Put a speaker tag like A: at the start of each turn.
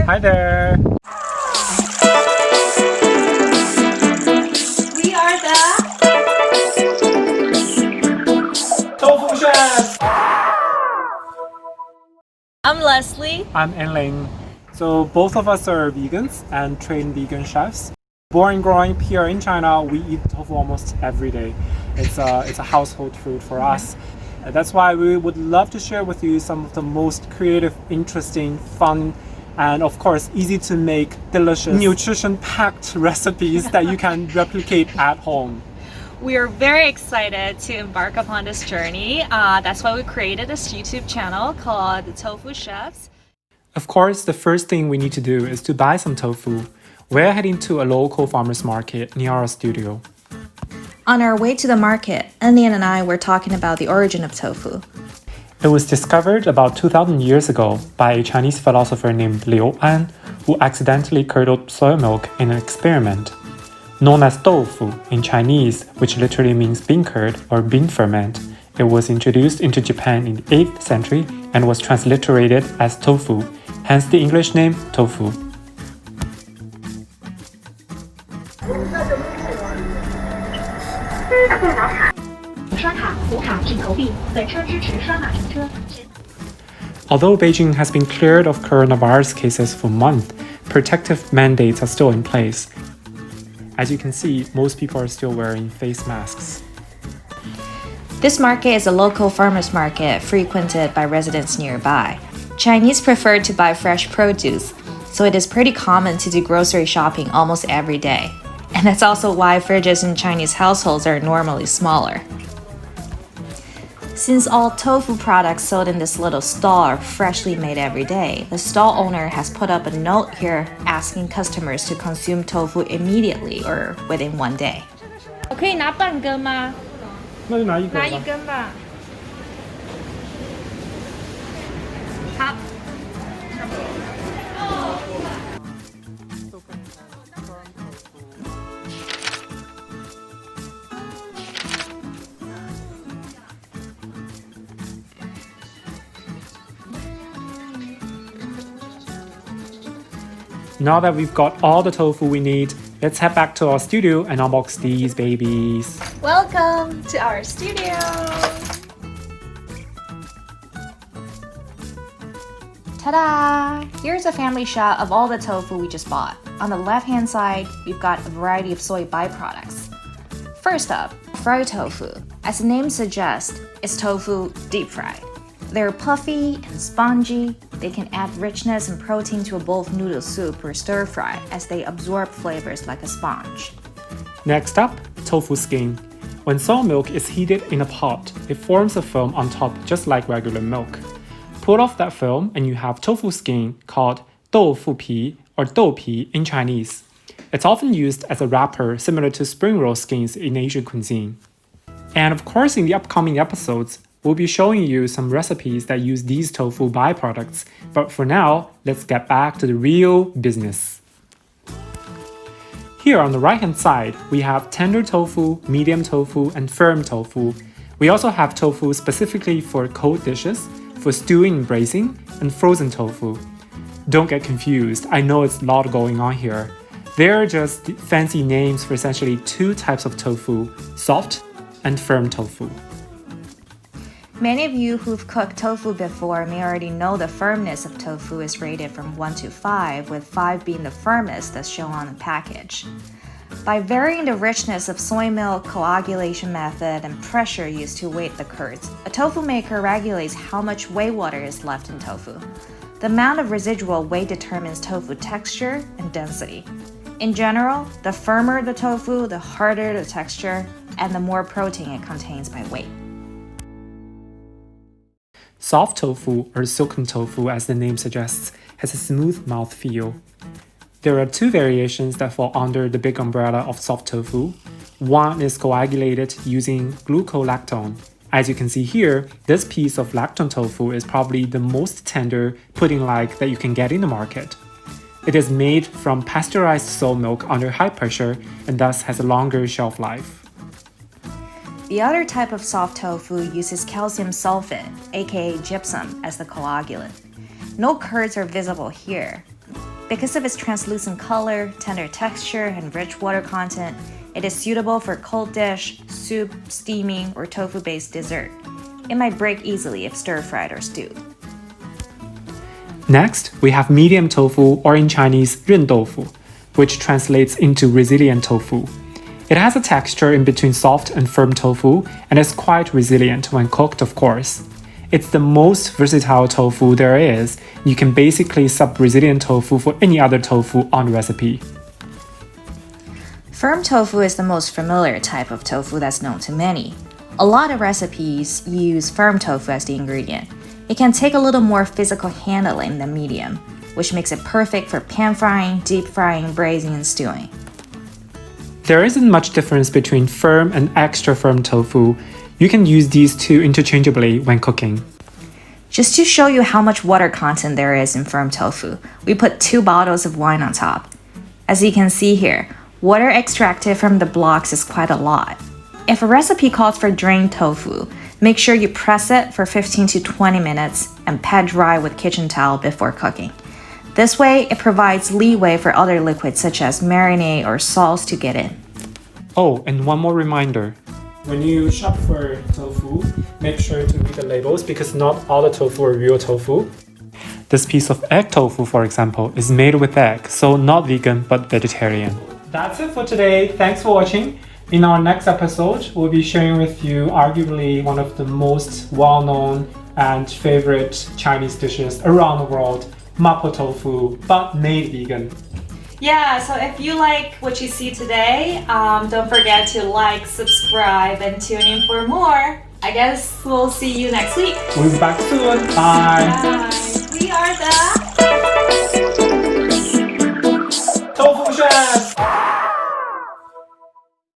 A: there!
B: Hi there!
A: We are the
B: TofuChef!
A: I'm Leslie.
B: I'm Enling. So both of us are vegans and trained vegan chefs. Born and growing up here in China, we eat tofu almost every day. It's a household food for us. That's why we would love to share with you some of the most creative, interesting, fun, and of course easy to make, delicious, nutrition-packed recipes that you can replicate at home.
A: We are very excited to embark upon this journey. That's why we created this YouTube channel called TheTofuChef.
B: Of course, the first thing we need to do is to buy some tofu. We're heading to a local farmer's market near our studio.
C: On our way to the market, Onion and I were talking about the origin of tofu.
B: It was discovered about 2,000 years ago by a Chinese philosopher named Ep1, who accidentally curdled soy milk in an experiment. Known as tofu in Chinese, which literally means bean curd or bean ferment, it was introduced into Japan in the 8th century and was transliterated as tofu, hence the English name tofu. Although Beijing has been cleared of coronavirus cases for months, protective mandates are still in place. As you can see, most people are still wearing face masks.
C: This market is a local farmers market frequented by residents nearby. Chinese prefer to buy fresh produce, so it is pretty common to do grocery shopping almost every day. And that's also why fridges in Chinese households are normally smaller. Since all tofu products sold in this little stall are freshly made every day, the stall owner has put up a note here asking customers to consume tofu immediately or within one day.
A: 我可以拿半根吗？
B: 那就拿一根吧。
A: 拿一根吧。好。
B: Now that we've got all the tofu we need, let's head back to our studio and unbox these babies.
A: Welcome to our studio.
C: Ta-da! Here's a family shot of all the tofu we just bought. On the left-hand side, we've got a variety of soy byproducts. First up, fried tofu. As the name suggests, it's tofu deep fried. They're puffy and spongy. They can add richness and protein to a bowl of noodle soup or stir fry as they absorb flavors like a sponge.
B: Next up, tofu skin. When soy milk is heated in a pot, it forms a film on top just like regular milk. Pull off that film and you have tofu skin called tofu-pi or doupi in Chinese. It's often used as a wrapper similar to spring roll skins in Asian cuisine. And of course, in the upcoming episodes, we'll be showing you some recipes that use these tofu byproducts, but for now, let's get back to the real business. Here on the right-hand side, we have tender tofu, medium tofu, and firm tofu. We also have tofu specifically for cold dishes, for stewing and braising, and frozen tofu. Don't get confused, I know it's a lot going on here. They're just fancy names for essentially two types of tofu, soft and firm tofu.
C: Many of you who've cooked tofu before may already know the firmness of tofu is rated from 1 to 5, with 5 being the firmest that's shown on the package. By varying the richness of soy milk, coagulation method, and pressure used to weight the curds, a tofu maker regulates how much whey water is left in tofu. The amount of residual weight determines tofu texture and density. In general, the firmer the tofu, the harder the texture, and the more protein it contains by weight.
B: Soft tofu, or silken tofu as the name suggests, has a smooth mouthfeel. There are two variations that fall under the big umbrella of soft tofu. One is coagulated using glucolactone. As you can see here, this piece of lactone tofu is probably the most tender pudding-like that you can get in the market. It is made from pasteurized soy milk under high pressure and thus has a longer shelf life.
C: The other type of soft tofu uses calcium sulfate, aka gypsum, as the coagulant. No curds are visible here. Because of its translucent color, tender texture, and rich water content, it is suitable for cold dish, soup, steaming, or tofu-based dessert. It might break easily if stir-fried or stewed.
B: Next, we have medium tofu, or in Chinese, 韧豆腐, which translates into resilient tofu. It has a texture in between soft and firm tofu and is quite resilient when cooked, of course. It's the most versatile tofu there is. You can basically sub resilient tofu for any other tofu on the recipe.
C: Firm tofu is the most familiar type of tofu that's known to many. A lot of recipes use firm tofu as the ingredient. It can take a little more physical handling than medium, which makes it perfect for pan frying, deep frying, braising, and stewing.
B: There isn't much difference between firm and extra firm tofu. You can use these two interchangeably when cooking.
C: Just to show you how much water content there is in firm tofu, we put 2 bottles of wine on top. As you can see here, water extracted from the blocks is quite a lot. If a recipe calls for drained tofu, make sure you press it for 15 to 20 minutes and pat dry with kitchen towel before cooking. This way, it provides leeway for other liquids such as marinade or sauce to get in.
B: Oh, and one more reminder. When you shop for tofu, make sure to read the labels because not all the tofu are real tofu. This piece of egg tofu, for example, is made with egg, so not vegan but vegetarian. That's it for today. Thanks for watching. In our next episode, we'll be sharing with you arguably one of the most well-known and favorite Chinese dishes around the world, mapo tofu, but made vegan.
A: Yeah, so if you like what you see today, don't forget to like, subscribe, and tune in for more. I guess we'll see you next week.
B: We'll be back soon. Bye.
A: Bye. We are the